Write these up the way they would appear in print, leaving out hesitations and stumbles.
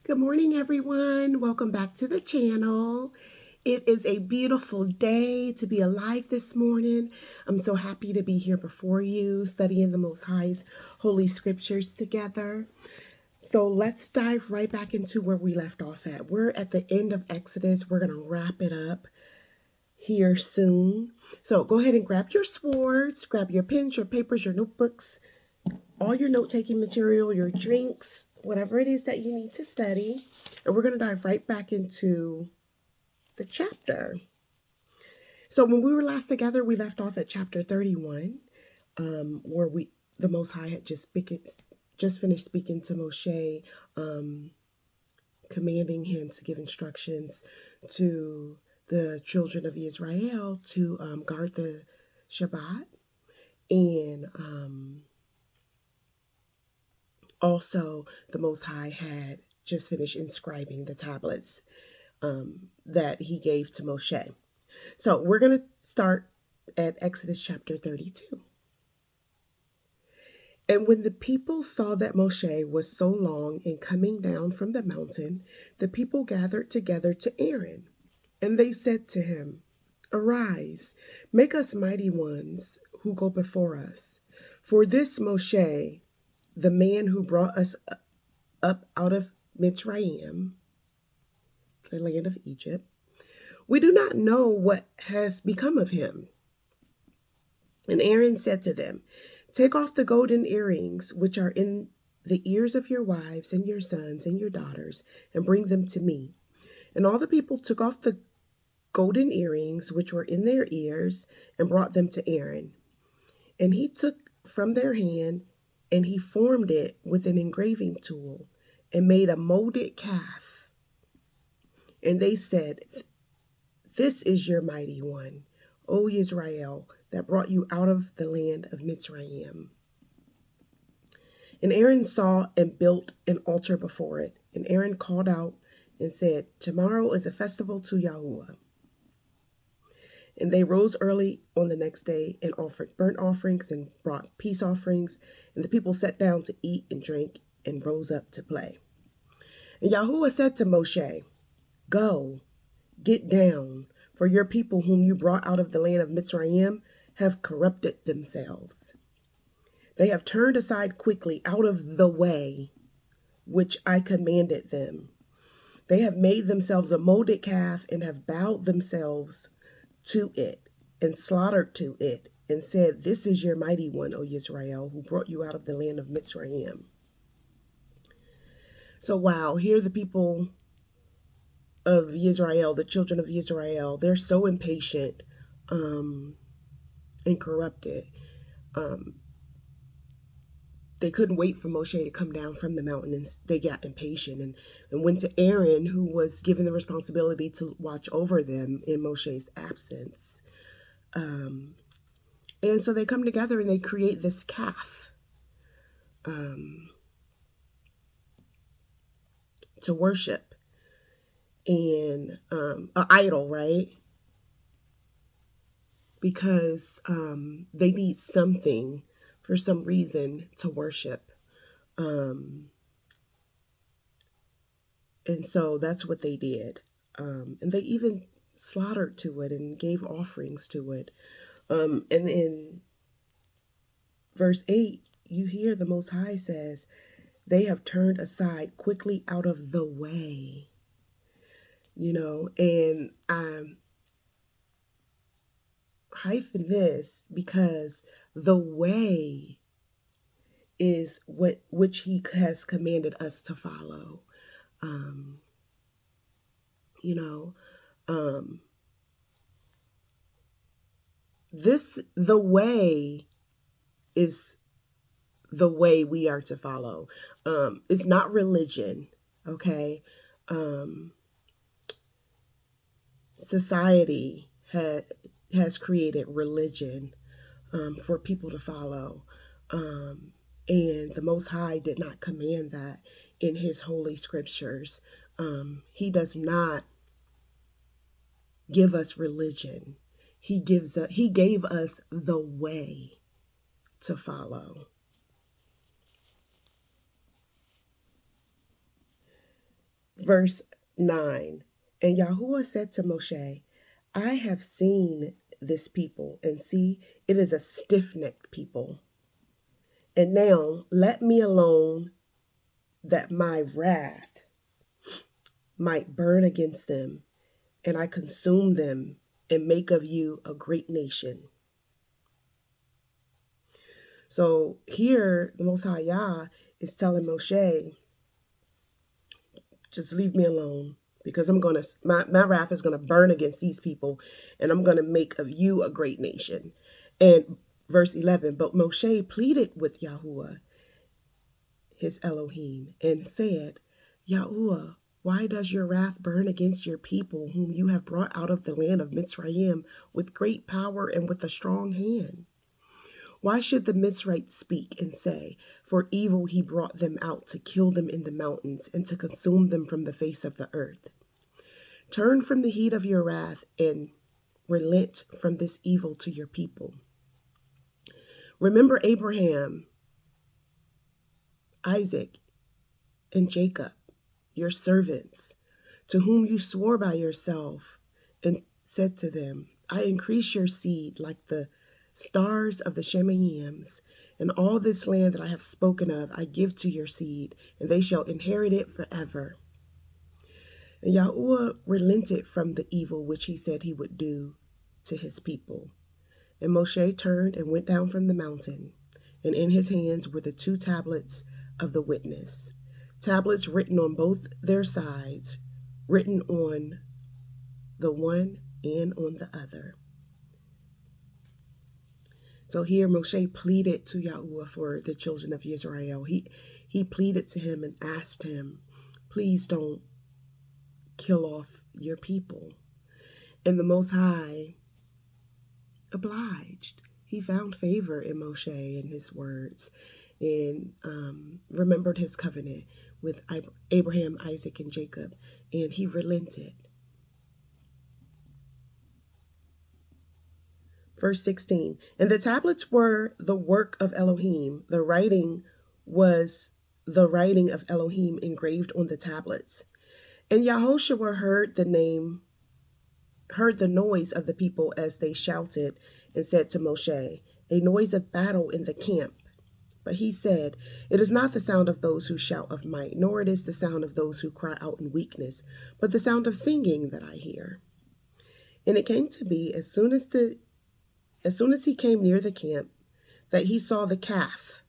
Good morning, everyone. Welcome back to the channel. It is a beautiful day to be alive this morning. I'm so happy to be here before you, studying the Most High's Holy Scriptures together. So let's dive right back into where we left off at. We're at the end of Exodus. We're going to wrap it up here soon. So go ahead and grab your swords, grab your pens, your papers, your notebooks, all your note-taking material, your drinks, whatever it is that you need to study. And we're going to dive right back into the chapter. So when we were last together, we left off at chapter 31, where the Most High had just finished speaking to Moshe, commanding him to give instructions to the children of Israel to guard the Shabbat. And also, the Most High had just finished inscribing the tablets that he gave to Moshe. So we're going to start at Exodus chapter 32. And when the people saw that Moshe was so long in coming down from the mountain, the people gathered together to Aaron. And they said to him, "Arise, make us mighty ones who go before us. For this Moshe, the man who brought us up out of Mitzrayim, the land of Egypt, we do not know what has become of him." And Aaron said to them, "Take off the golden earrings which are in the ears of your wives and your sons and your daughters, and bring them to me." And all the people took off the golden earrings which were in their ears and brought them to Aaron. And he took from their hand, and he formed it with an engraving tool and made a molded calf. And they said, "This is your mighty one, O Israel, that brought you out of the land of Mitzrayim." And Aaron saw and built an altar before it. And Aaron called out and said, "Tomorrow is a festival to Yahuah." And they rose early on the next day and offered burnt offerings and brought peace offerings. And the people sat down to eat and drink and rose up to play. And Yahuah said to Moshe, "Go, get down, for your people whom you brought out of the land of Mitzrayim have corrupted themselves. They have turned aside quickly out of the way which I commanded them. They have made themselves a molded calf and have bowed themselves to it and slaughtered to it and said, 'This is your mighty one, O Israel, who brought you out of the land of Mitzrayim.'" So wow, here the people of Israel, the children of Israel, they're so impatient and corrupted. They couldn't wait for Moshe to come down from the mountain, and they got impatient and went to Aaron, who was given the responsibility to watch over them in Moshe's absence. And so they come together and they create this calf to worship, and an idol, right? Because they need something for some reason to worship. And so that's what they did. And they even slaughtered to it and gave offerings to it. And in verse 8, you hear the Most High says, "They have turned aside quickly out of the way." And hyphen this because the way is which he has commanded us to follow. The way is the way we are to follow. It's not religion, okay? Society has created religion for people to follow. And the Most High did not command that in his holy scriptures. He does not give us religion. He gave us the way to follow. Verse 9. And Yahuah said to Moshe, I have seen this people, and see, it is a stiff-necked people. And now let me alone, that my wrath might burn against them, and I consume them, and make of you a great nation. So here, the Most High Yah is telling Moshe, just leave me alone, because my wrath is gonna burn against these people, and I'm gonna make of you a great nation. And verse 11, but Moshe pleaded with Yahuah, his Elohim, and said, Yahuah, why does your wrath burn against your people, whom you have brought out of the land of Mitzrayim with great power and with a strong hand? Why should the Mizrahites speak and say, for evil he brought them out to kill them in the mountains and to consume them from the face of the earth? Turn from the heat of your wrath and relent from this evil to your people. Remember Abraham, Isaac, and Jacob, your servants, to whom you swore by yourself and said to them, I increase your seed like the stars of the Shemaims, and all this land that I have spoken of I give to your seed, and they shall inherit it forever. And Yahuah relented from the evil which he said he would do to his people. And Moshe turned and went down from the mountain, and in his hands were the 2 tablets of the witness, tablets written on both their sides, written on the one and on the other. So here Moshe pleaded to Yahuah for the children of Israel. He pleaded to him and asked him, please don't kill off your people. And the Most High obliged. He found favor in Moshe and his words, and remembered his covenant with Abraham, Isaac, and Jacob, and he relented. Verse 16, and the tablets were the work of Elohim. The writing was the writing of Elohim engraved on the tablets. And Yahushua heard the noise of the people as they shouted, and said to Moshe, a noise of battle in the camp. But he said, it is not the sound of those who shout of might, nor it is the sound of those who cry out in weakness, but the sound of singing that I hear. And it came to be, as soon as he came near the camp, that he saw the calf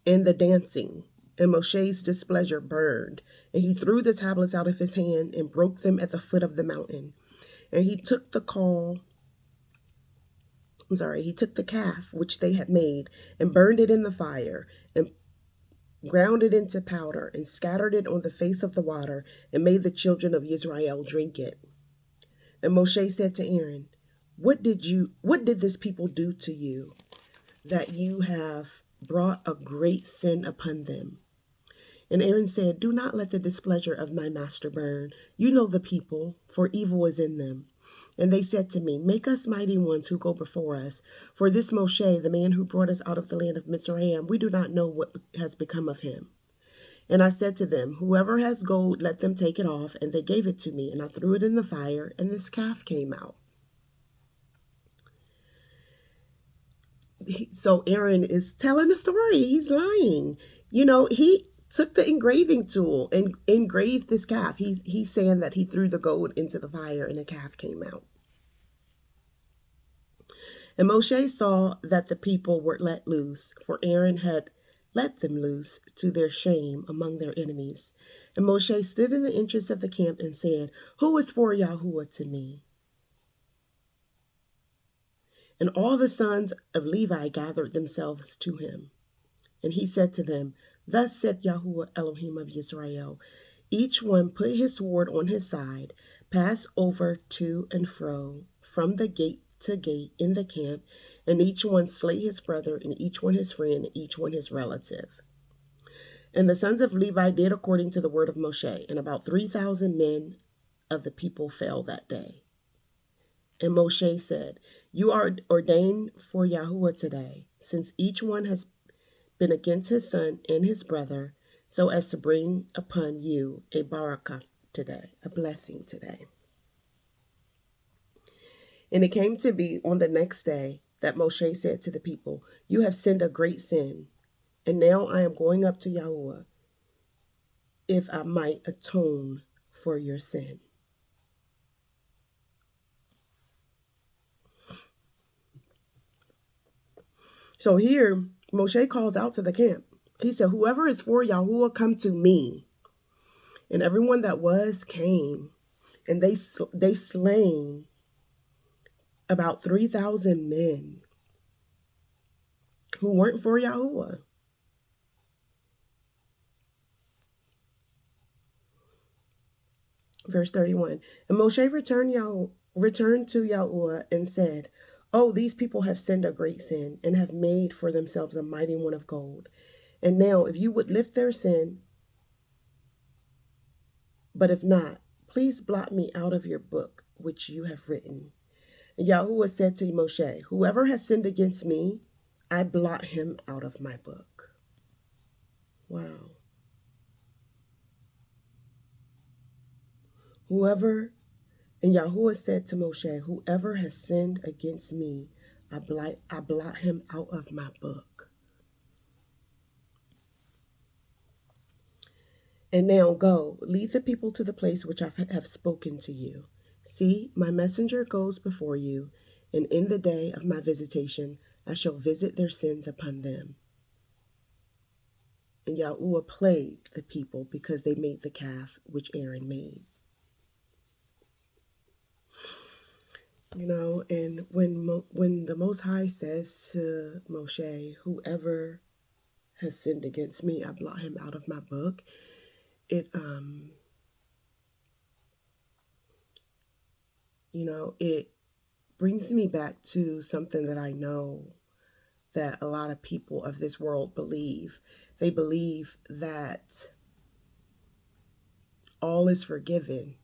and the dancing, and Moshe's displeasure burned, and he threw the tablets out of his hand and broke them at the foot of the mountain. And he took the calf which they had made, and burned it in the fire, and ground it into powder, and scattered it on the face of the water, and made the children of Israel drink it. And Moshe said to Aaron, what did this people do to you, that you have brought a great sin upon them? And Aaron said, do not let the displeasure of my master burn. You know the people, for evil is in them. And they said to me, make us mighty ones who go before us. For this Moshe, the man who brought us out of the land of Mitzrayim, we do not know what has become of him. And I said to them, whoever has gold, let them take it off. And they gave it to me, and I threw it in the fire, and this calf came out. So Aaron is telling the story. He's lying. He took the engraving tool and engraved this calf. He's saying that he threw the gold into the fire and the calf came out. And Moshe saw that the people were let loose, for Aaron had let them loose to their shame among their enemies. And Moshe stood in the entrance of the camp and said, who is for Yahuah to me? And all the sons of Levi gathered themselves to him. And he said to them, thus said Yahuah Elohim of Israel, each one put his sword on his side, pass over to and fro, from the gate to gate in the camp, and each one slay his brother, and each one his friend, and each one his relative. And the sons of Levi did according to the word of Moshe, and about 3,000 men of the people fell that day. And Moshe said, you are ordained for Yahuah today, since each one has been against his son and his brother, so as to bring upon you a barakah today, a blessing today. And it came to be on the next day that Moshe said to the people, you have sinned a great sin, and now I am going up to Yahuah, if I might atone for your sin. So here, Moshe calls out to the camp. He said, whoever is for Yahuah, come to me. And everyone that was came, and they slain about 3,000 men who weren't for Yahuah. Verse 31. And Moshe returned to Yahuah and said, oh, these people have sinned a great sin and have made for themselves a mighty one of gold. And now, if you would lift their sin, but if not, please blot me out of your book which you have written. And Yahuah said to Moshe, whoever has sinned against me, I blot him out of my book. Wow. And Yahuah said to Moshe, whoever has sinned against me, I blot him out of my book. And now go, lead the people to the place which I have spoken to you. See, my messenger goes before you, and in the day of my visitation I shall visit their sins upon them. And Yahuah plagued the people because they made the calf which Aaron made. You know, and when the Most High says to Moshe, whoever has sinned against me, I blot him out of my book, it brings me back to something that I know that a lot of people of this world believe. They believe that all is forgiven.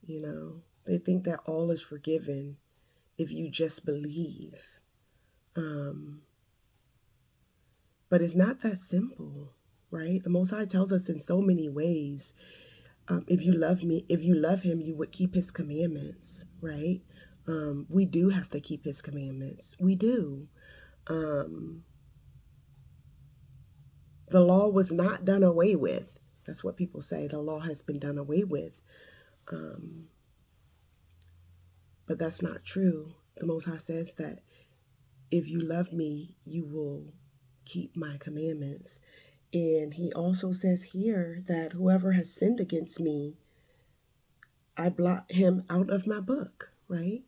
They think that all is forgiven if you just believe. But it's not that simple, right? The Most High tells us in so many ways, if you love him, you would keep his commandments, right? We do have to keep his commandments. We do. The law was not done away with. That's what people say. The law has been done away with. But that's not true. The Most High says that if you love me, you will keep my commandments. And he also says here that whoever has sinned against me, I blot him out of my book, right?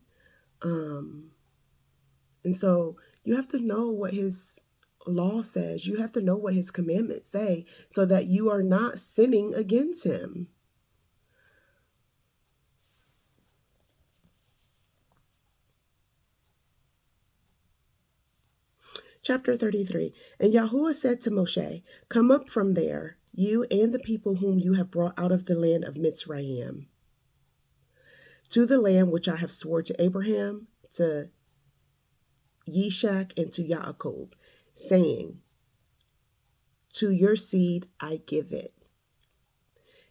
And so you have to know what his law says. You have to know what his commandments say so that you are not sinning against him. Chapter 33. And Yahuah said to Moshe, come up from there, you and the people whom you have brought out of the land of Mitzrayim, to the land which I have sworn to Abraham, to Yishak, and to Yaakov, saying, to your seed I give it.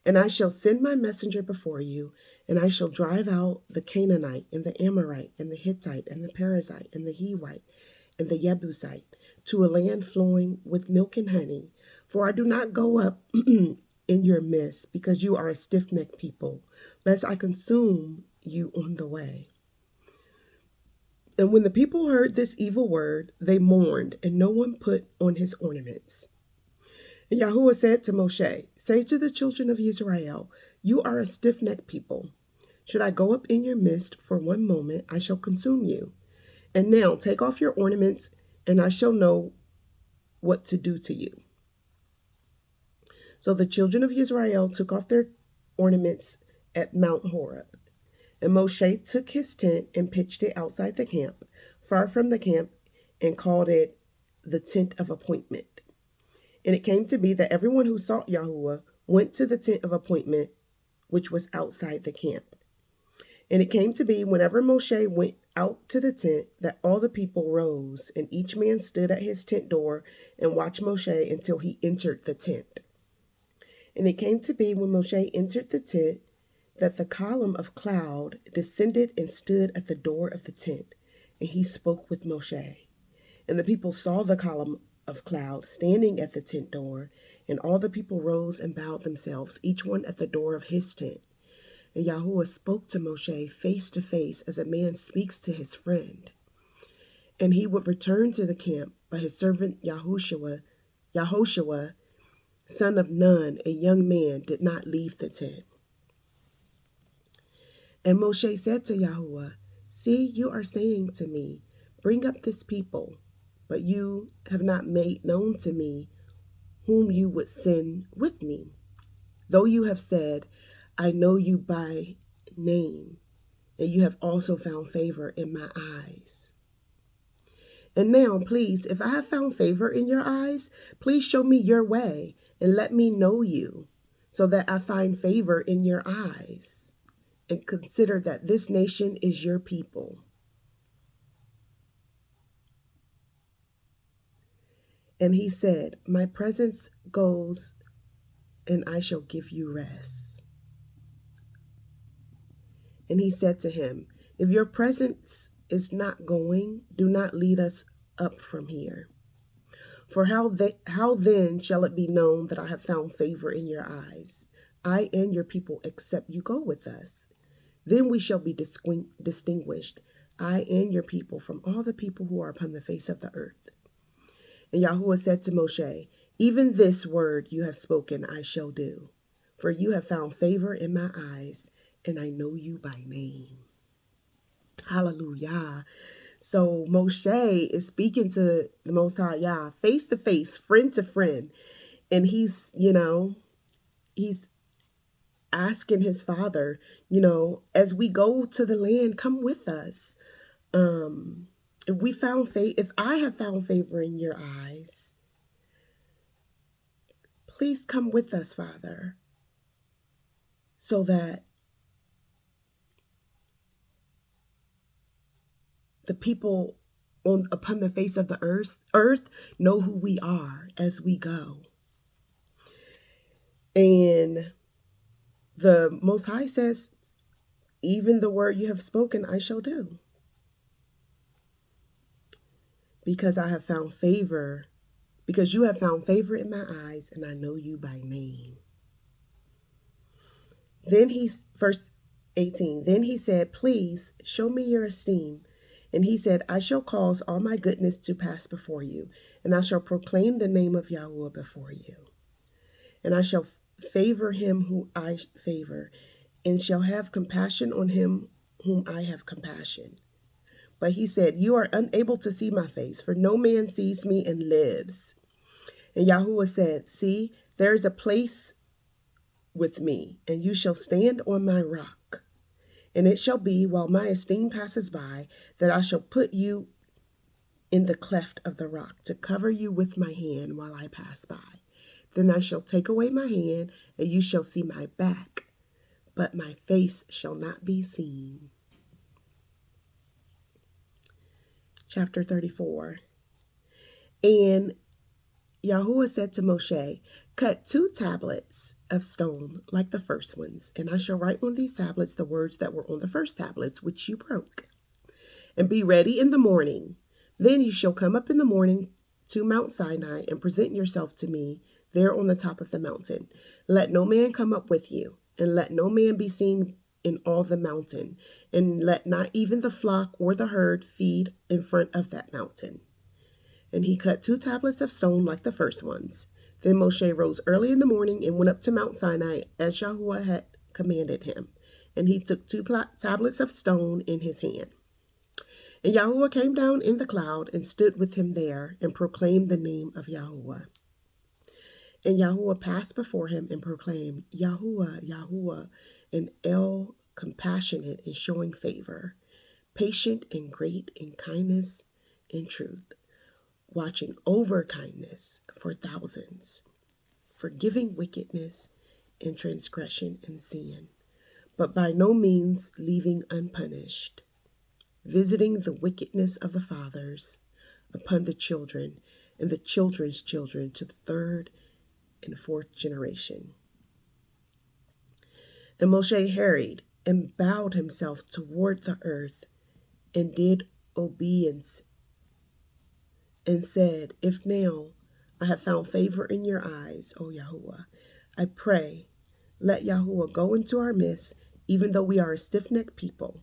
And I shall send my messenger before you, and I shall drive out the Canaanite, and the Amorite, and the Hittite, and the Perizzite, and the Hivite, and the Jebusite, to a land flowing with milk and honey. For I do not go up in your midst, because you are a stiff-necked people, lest I consume you on the way. And when the people heard this evil word, they mourned, and no one put on his ornaments. And Yahuah said to Moshe, say to the children of Israel, you are a stiff-necked people. Should I go up in your midst for one moment, I shall consume you. And now take off your ornaments, and I shall know what to do to you. So the children of Israel took off their ornaments at Mount Horeb. And Moshe took his tent and pitched it outside the camp, far from the camp, and called it the tent of appointment. And it came to be that everyone who sought Yahuah went to the tent of appointment, which was outside the camp. And it came to be whenever Moshe went out to the tent that all the people rose, and each man stood at his tent door and watched Moshe until he entered the tent. And it came to be when Moshe entered the tent that the column of cloud descended and stood at the door of the tent, and he spoke with Moshe. And the people saw the column of cloud standing at the tent door, and all the people rose and bowed themselves, each one at the door of his tent. And Yahuah spoke to Moshe face to face as a man speaks to his friend. And he would return to the camp, but his servant Yahushua, son of Nun, a young man, did not leave the tent. And Moshe said to Yahuah, "See, you are saying to me, bring up this people, but you have not made known to me whom you would send with me. Though you have said, I know you by name, and you have also found favor in my eyes. And now, please, if I have found favor in your eyes, please show me your way and let me know you, so that I find favor in your eyes. And consider that this nation is your people." And he said, "My presence goes, and I shall give you rest." And he said to him, "If your presence is not going, do not lead us up from here. For how then shall it be known that I have found favor in your eyes, I and your people, except you go with us? Then we shall be distinguished, I and your people, from all the people who are upon the face of the earth." And Yahuah said to Moshe, "Even this word you have spoken I shall do, for you have found favor in my eyes, and I know you by name." Hallelujah. So Moshe is speaking to the Most High Yah face to face, friend to friend. And he's asking his father, as we go to the land, come with us. If I have found favor in your eyes, please come with us, Father, so that the people upon the face of the earth know who we are as we go. And the Most High says, "Even the word you have spoken, I shall do, because you have found favor in my eyes, and I know you by name." Verse 18, then he said, "Please show me your esteem." And he said, "I shall cause all my goodness to pass before you, and I shall proclaim the name of Yahuah before you. And I shall favor him who I favor, and shall have compassion on him whom I have compassion." But he said, "You are unable to see my face, for no man sees me and lives." And Yahuah said, "See, there is a place with me, and you shall stand on my rock. And it shall be, while my esteem passes by, that I shall put you in the cleft of the rock, to cover you with my hand while I pass by. Then I shall take away my hand, and you shall see my back, but my face shall not be seen." Chapter 34. And Yahuah said to Moshe, "Cut 2 tablets of stone like the first ones, and I shall write on these tablets the words that were on the first tablets, which you broke. And be ready in the morning. Then you shall come up in the morning to Mount Sinai and present yourself to me there on the top of the mountain. Let no man come up with you, and let no man be seen in all the mountain, and let not even the flock or the herd feed in front of that mountain." And he cut 2 tablets of stone like the first ones. Then Moshe rose early in the morning and went up to Mount Sinai as Yahuah had commanded him. And he took 2 tablets of stone in his hand. And Yahuah came down in the cloud and stood with him there and proclaimed the name of Yahuah. And Yahuah passed before him and proclaimed, "Yahuah, Yahuah, and El, compassionate and showing favor, patient and great in kindness and truth, watching over kindness for thousands, forgiving wickedness and transgression and sin, but by no means leaving unpunished." visiting the wickedness of the fathers upon the children and the children's children to the third and fourth generation. And Moshe hurried and bowed himself toward the earth and did obeisance and said, If now I have found favor in your eyes, O Yahuah, I pray, let Yahuah go into our midst, even though we are a stiff-necked people,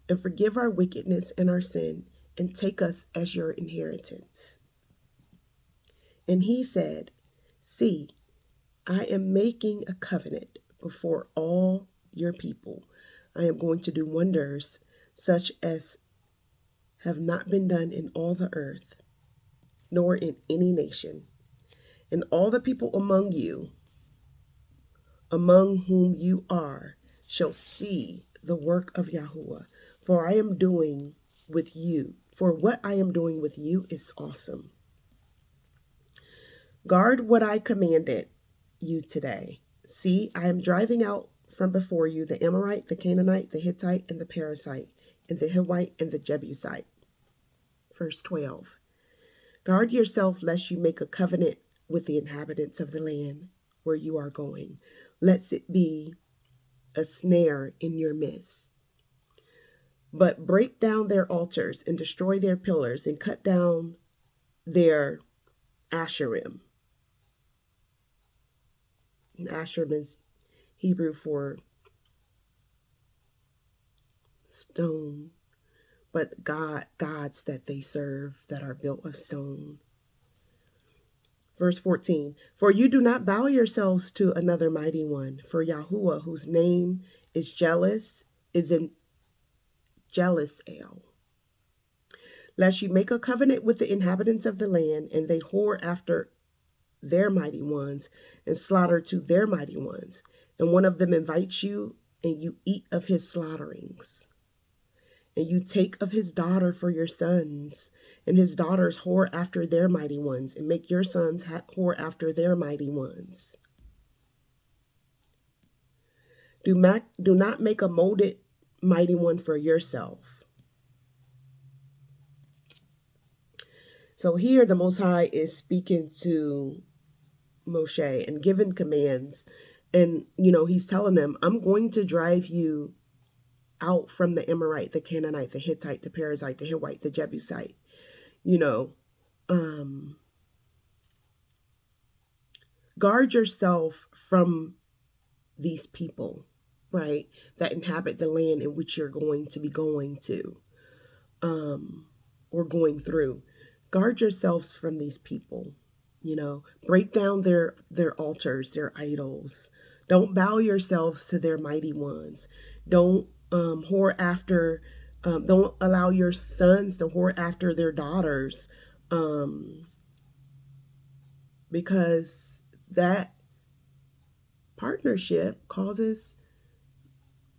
and forgive our wickedness and our sin, and take us as your inheritance. And he said, See, I am making a covenant before all your people. I am going to do wonders such as have not been done in all the earth, nor in any nation. And all the people among you, among whom you are, shall see the work of Yahuah. For I am doing with you, for what I am doing with you is awesome. Guard what I commanded you today. See, I am driving out from before you the Amorite, the Canaanite, the Hittite, and the Perizzite, and the Hivite, and the Jebusite. Verse 12. Guard yourself lest you make a covenant with the inhabitants of the land where you are going, lest it be a snare in your midst. But break down their altars and destroy their pillars and cut down their asherim. And asherim is Hebrew for stone, but gods that they serve that are built of stone. Verse 14, for you do not bow yourselves to another mighty one, for Yahuah, whose name is jealous, is in jealous ale. Lest you make a covenant with the inhabitants of the land, and they whore after their mighty ones, and slaughter to their mighty ones, and one of them invites you, and you eat of his slaughterings. And you take of his daughter for your sons, and his daughters whore after their mighty ones, and make your sons whore after their mighty ones. Do not make a molded mighty one for yourself. So here the Most High is speaking to Moshe and giving commands. And, he's telling them, I'm going to drive you out from the Amorite, the Canaanite, the Hittite, the Perizzite, the Hivite, the Jebusite. Guard yourself from these people, right, that inhabit the land in which you're going to be going to, or going through. Guard yourselves from these people. Break down their altars, their idols. Don't bow yourselves to their mighty ones. Don't whore after. Don't allow your sons to whore after their daughters, because that partnership causes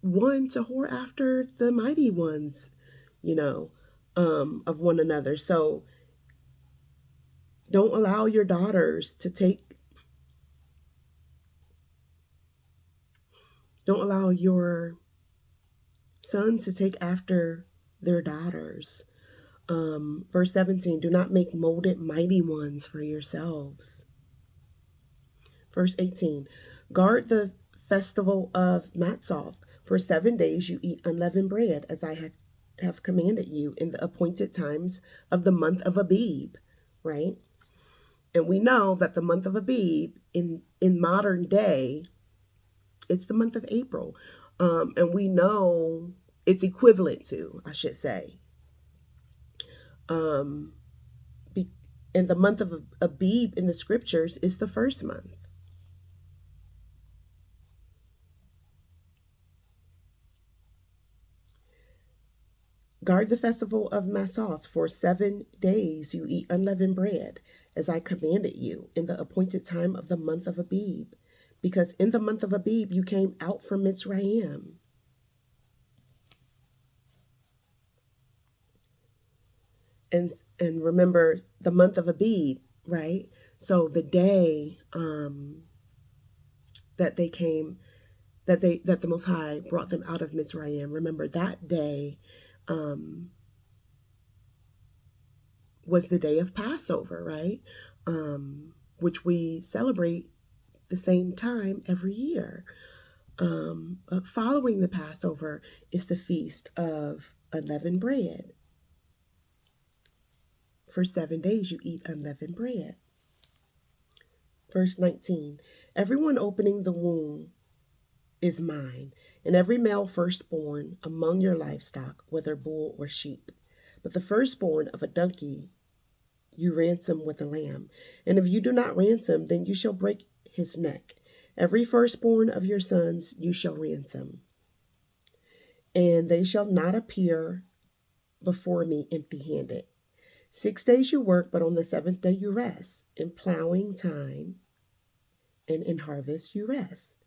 one to whore after the mighty ones, of one another. So don't allow your daughters to don't allow your sons to take after their daughters. Verse 17, do not make molded mighty ones for yourselves. Verse 18, guard the festival of Matzah. For 7 days you eat unleavened bread, as I have commanded you in the appointed times of the month of Abib, right? And we know that the month of Abib in modern day, it's the month of April. And we know it's equivalent to, I should say. And the month of Abib in the scriptures is the first month. Guard the festival of Matzah. For 7 days you eat unleavened bread, as I commanded you, in the appointed time of the month of Abib, because in the month of Abib you came out from Mitzrayim. And remember the month of Abib, right? So the day that they came, that the Most High brought them out of Mitzrayim. Remember that day um, was the day of Passover, right? Which we celebrate the same time every year. Following the Passover is the feast of unleavened bread. For 7 days you eat unleavened bread. Verse 19, everyone opening the womb is mine, and every male firstborn among your livestock, whether bull or sheep. But the firstborn of a donkey you ransom with a lamb. And if you do not ransom, then you shall break his neck. Every firstborn of your sons you shall ransom. And they shall not appear before me empty handed. 6 days you work, but on the seventh day you rest. In plowing time and in harvest you rest.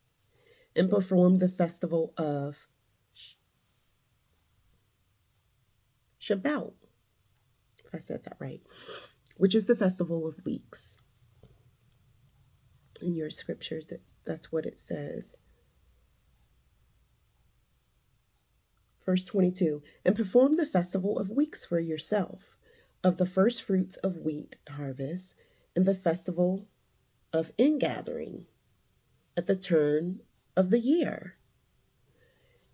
And perform the festival of Shabbat, if I said that right, which is the festival of weeks. In your scriptures, that's what it says. Verse 22, and perform the festival of weeks for yourself, of the first fruits of wheat harvest, and the festival of ingathering at the turn of the year.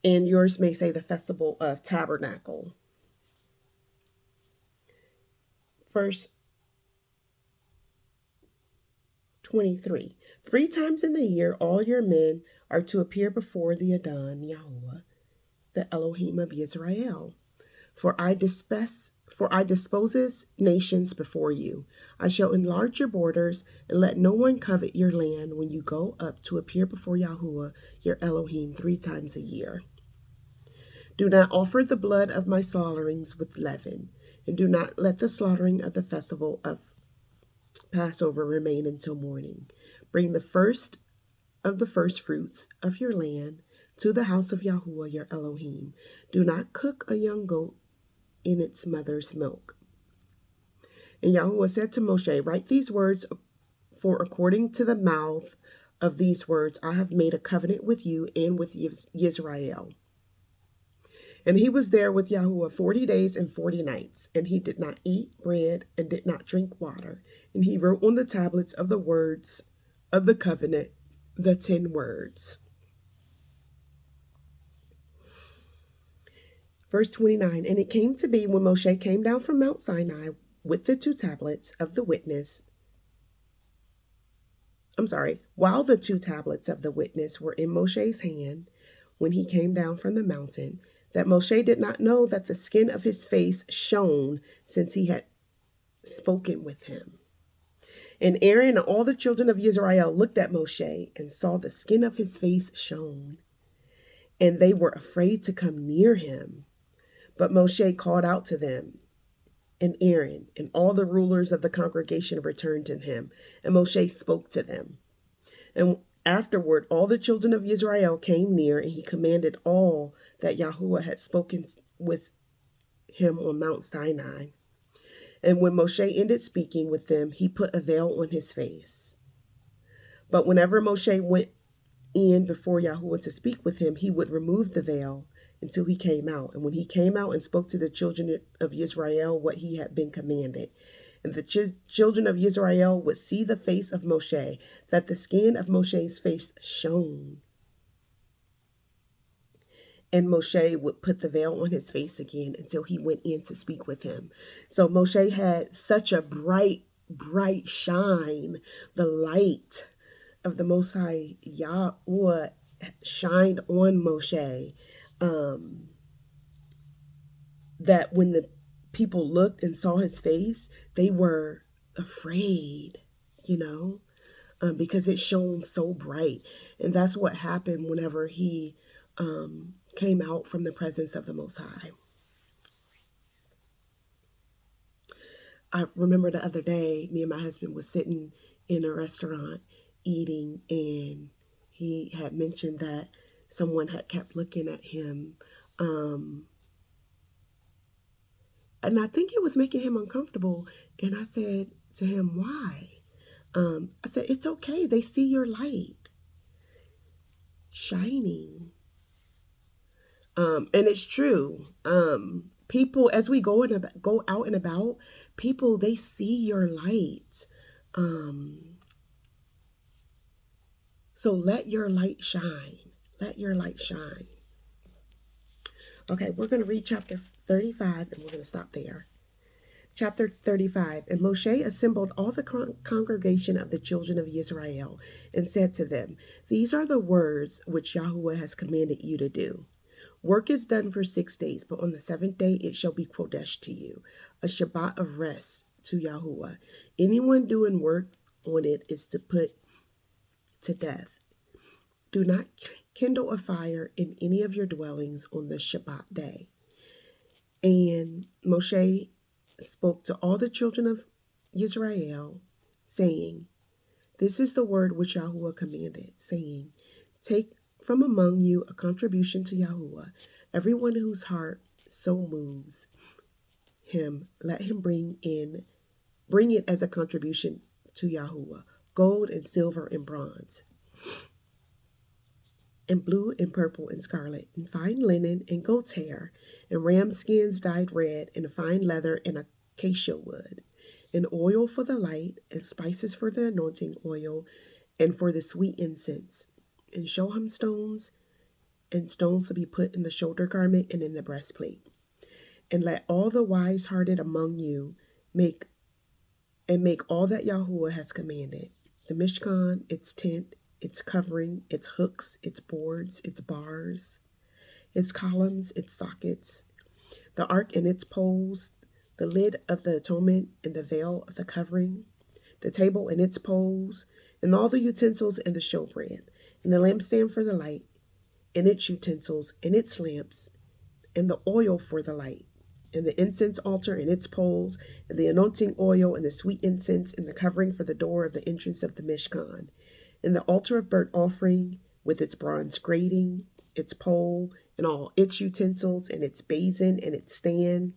And yours may say the festival of tabernacle. Verse 23, 3 times in the year all your men are to appear before the Adon Yahuah, the Elohim of Israel. For I disposes nations before you. I shall enlarge your borders, and let no one covet your land when you go up to appear before Yahuah, your Elohim, 3 times a year. Do not offer the blood of my slaughterings with leaven, and do not let the slaughtering of the festival of Passover remain until morning. Bring the first of the first fruits of your land to the house of Yahuah, your Elohim. Do not cook a young goat in its mother's milk. And Yahuah said to Moshe, write these words, for according to the mouth of these words I have made a covenant with you and with Israel. And he was there with Yahuah 40 days and 40 nights, and he did not eat bread and did not drink water. And he wrote on the tablets of the words of the covenant the 10 words. Verse 29, and it came to be when Moshe came down from Mount Sinai with the 2 tablets of the witness, while the 2 tablets of the witness were in Moshe's hand when he came down from the mountain, that Moshe did not know that the skin of his face shone, since he had spoken with him. And Aaron and all the children of Israel looked at Moshe and saw the skin of his face shone, and they were afraid to come near him. But Moshe called out to them, and Aaron and all the rulers of the congregation returned to him, and Moshe spoke to them. And afterward all the children of Israel came near, and he commanded all that Yahuah had spoken with him on Mount Sinai. And when Moshe ended speaking with them, he put a veil on his face. But whenever Moshe went in before Yahuah to speak with him, he would remove the veil until he came out. And when he came out and spoke to the children of Israel what he had been commanded, and the children of Israel would see the face of Moshe, that the skin of Moshe's face shone. And Moshe would put the veil on his face again until he went in to speak with him. So Moshe had such a bright, bright shine. The light of the Most High Yahuah shined on Moshe, that when the people looked and saw his face, they were afraid, because it shone so bright. And that's what happened whenever he came out from the presence of the Most High. I remember the other day, me and my husband was sitting in a restaurant eating, and he had mentioned that someone had kept looking at him, and I think it was making him uncomfortable. And I said to him, why? I said, it's okay. They see your light shining. And it's true. People, as we go out and about, people, they see your light. So let your light shine. Let your light shine. Okay, we're going to read chapter 35 and we're going to stop there. Chapter 35. And Moshe assembled all the congregation of the children of Israel and said to them, these are the words which Yahuah has commanded you to do. Work is done for 6 days, but on the 7th day it shall be Kodesh to you, a Shabbat of rest to Yahuah. Anyone doing work on it is to put to death. Do not kindle a fire in any of your dwellings on the Shabbat day. And Moshe spoke to all the children of Israel, saying, this is the word which Yahuah commanded, saying, take from among you a contribution to Yahuah. Everyone whose heart so moves him, let him bring it as a contribution to Yahuah, gold and silver and bronze, and blue and purple and scarlet, and fine linen and goat's hair, and ram skins dyed red, and fine leather and acacia wood, and oil for the light, and spices for the anointing oil, and for the sweet incense, and shoham stones, and stones to be put in the shoulder garment and in the breastplate. And let all the wise-hearted among you make all that Yahuah has commanded: the Mishkan, its tent, its covering, its hooks, its boards, its bars, its columns, its sockets, the ark and its poles, the lid of the atonement and the veil of the covering, the table and its poles, and all the utensils and the showbread, and the lampstand for the light, and its utensils and its lamps, and the oil for the light, and the incense altar and its poles, and the anointing oil and the sweet incense, and the covering for the door of the entrance of the Mishkan, and the altar of burnt offering with its bronze grating, its pole, and all its utensils, and its basin and its stand,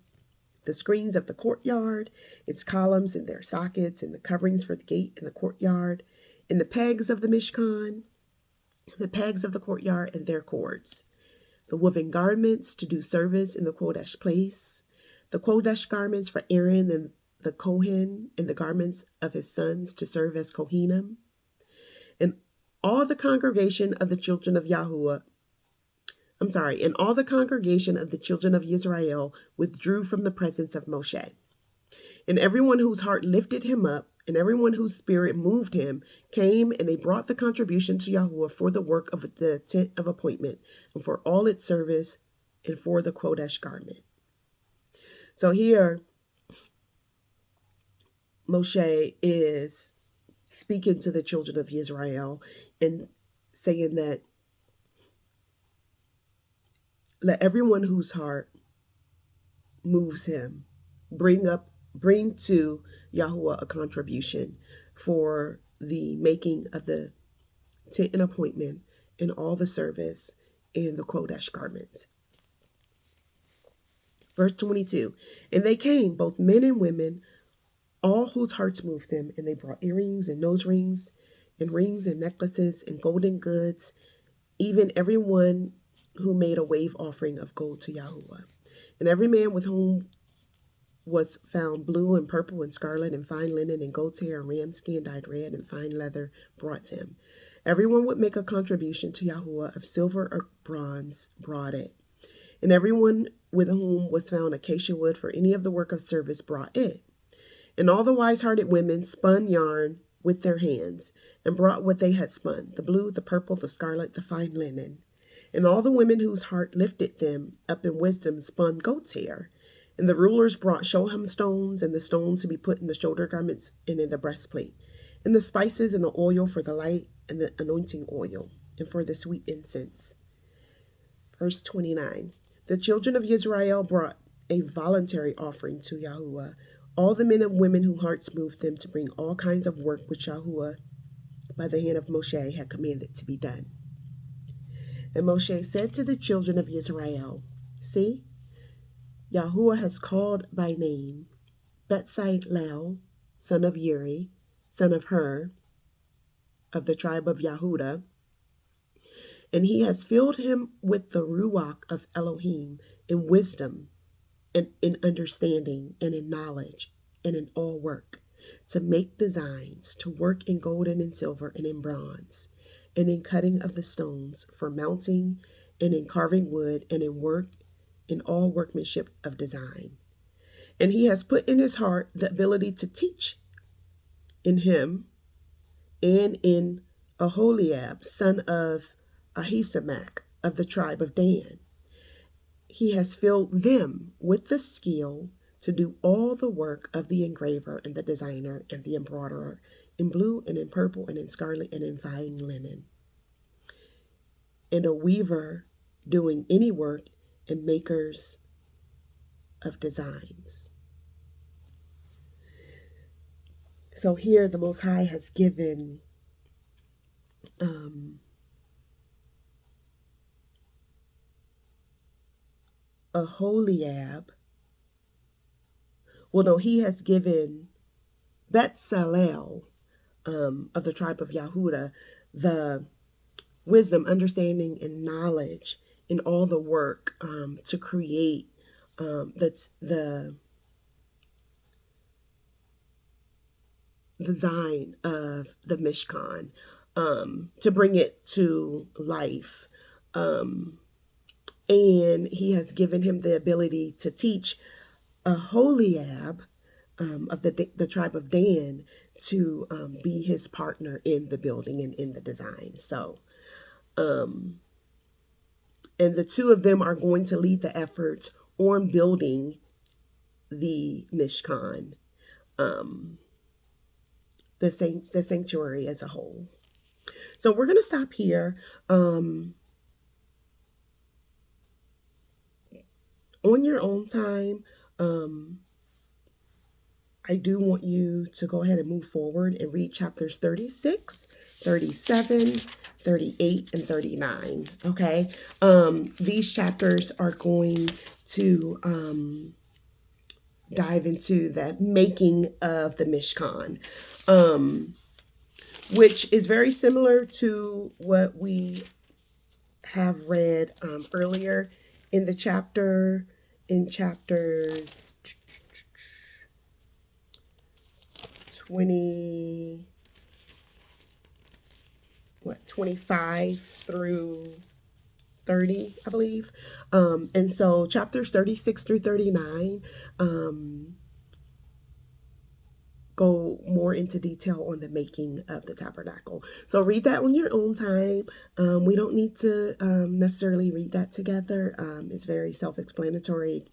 the screens of the courtyard, its columns and their sockets, and the coverings for the gate and the courtyard, and the pegs of the Mishkan, the pegs of the courtyard and their cords, the woven garments to do service in the Kodesh place, the Kodesh garments for Aaron and the Kohen, and the garments of his sons to serve as Kohanim. And all the congregation of the children of Yahuah, and all the congregation of the children of Israel withdrew from the presence of Moshe. And everyone whose heart lifted him up, and everyone whose spirit moved him, came, and they brought the contribution to Yahuah for the work of the tent of appointment, and for all its service, and for the Kodesh garment. So here, Moshe is speaking to the children of Israel and saying that let everyone whose heart moves him bring to Yahuah a contribution for the making of the tent and appointment and all the service and the Kodesh garments. Verse 22, and they came, both men and women, all whose hearts moved them, and they brought earrings and nose rings and rings and necklaces and golden goods, even everyone who made a wave offering of gold to Yahuah. And every man with whom was found blue and purple and scarlet and fine linen and goat's hair and ram skin dyed red and fine leather brought them. Everyone would make a contribution to Yahuah of silver or bronze brought it. And everyone with whom was found acacia wood for any of the work of service brought it. And all the wise-hearted women spun yarn with their hands and brought what they had spun, the blue, the purple, the scarlet, the fine linen. And all the women whose heart lifted them up in wisdom spun goat's hair. And the rulers brought shoham stones and the stones to be put in the shoulder garments and in the breastplate, and the spices and the oil for the light and the anointing oil, and for the sweet incense. Verse 29. The children of Israel brought a voluntary offering to Yahuah, all the men and women whose hearts moved them to bring all kinds of work which Yahuah, by the hand of Moshe, had commanded to be done. And Moshe said to the children of Israel, see, Yahuah has called by name Betzalel, son of Uri, son of Hur, of the tribe of Yehudah, and he has filled him with the Ruach of Elohim in wisdom and in understanding and in knowledge and in all work, to make designs, to work in gold and in silver and in bronze, and in cutting of the stones for mounting, and in carving wood, and in work, in all workmanship of design. And he has put in his heart the ability to teach in him and in Aholiab, son of Ahisamach of the tribe of Dan. He has filled them with the skill to do all the work of the engraver and the designer and the embroiderer in blue and in purple and in scarlet and in fine linen, and a weaver doing any work and makers of designs. So here the Most High has given Aholiab, well, no, he has given Betzalel of the tribe of Yahudah the wisdom, understanding, and knowledge in all the work to create the design of the Mishkan, to bring it to life. And he has given him the ability to teach Aholiab of the tribe of Dan to be his partner in the building and in the design. So, and the two of them are going to lead the efforts on building the Mishkan, the sanctuary as a whole. So we're going to stop here. On your own time, I do want you to go ahead and move forward and read chapters 36, 37, 38, and 39. Okay. These chapters are going to dive into the making of the Mishkan, which is very similar to what we have read earlier in the chapter, in chapters 25 through 30, I believe. And so chapters 36 through 39 go more into detail on the making of the tabernacle. So read that on your own time. We don't need to necessarily read that together. It's very self-explanatory.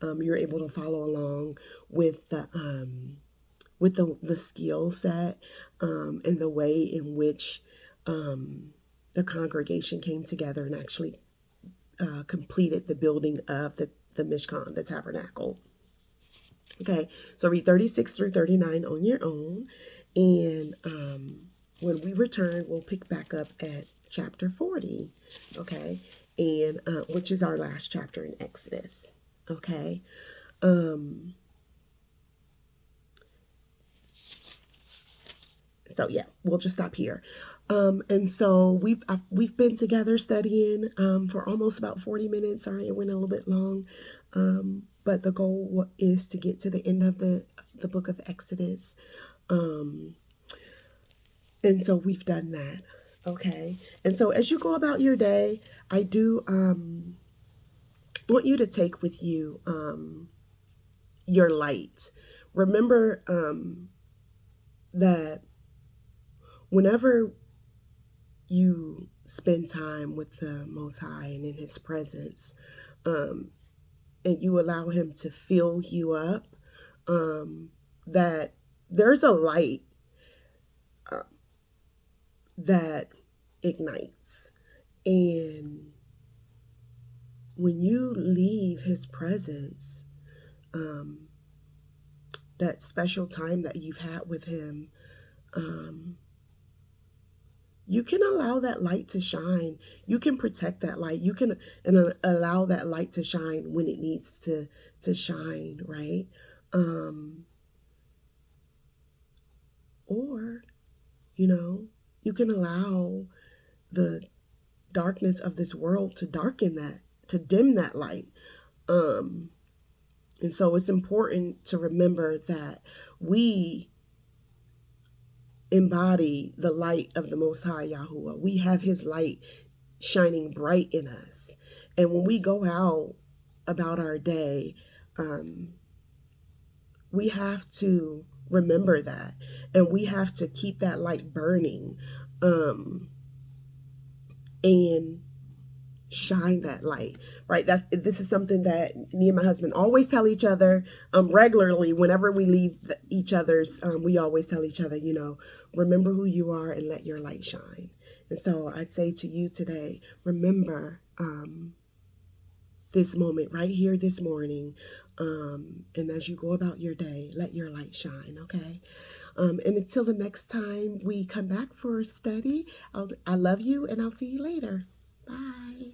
You're able to follow along with the skill set and the way in which the congregation came together and actually completed the building of the Mishkan, the tabernacle. Okay, so read 36 through 39 on your own. And when we return, we'll pick back up at chapter 40, okay, and which is our last chapter in Exodus, okay. So yeah, we'll just stop here. And so we've been together studying for almost about 40 minutes. Sorry, it went a little bit long. But the goal is to get to the end of the book of Exodus. And so we've done that. Okay. And so as you go about your day, I do want you to take with you your light. Remember that whenever you spend time with the Most High and in His presence, and you allow Him to fill you up, that there's a light that ignites. And when you leave His presence, that special time that you've had with Him, you can allow that light to shine. You can protect that light. You can allow that light to shine when it needs to shine, right? Or, you can allow the darkness of this world to darken that, to dim that light. And so it's important to remember that we embody the light of the Most High Yahuah. We have His light shining bright in us. And when we go out about our day, um, we have to remember that. And we have to keep that light burning, and shine that light, right? That this is something that me and my husband always tell each other, regularly. Whenever we leave each other's, we always tell each other, remember who you are and let your light shine. And so I'd say to you today, remember, this moment right here this morning, and as you go about your day, let your light shine. Okay. And until the next time we come back for a study, I love you, and I'll see you later. Bye.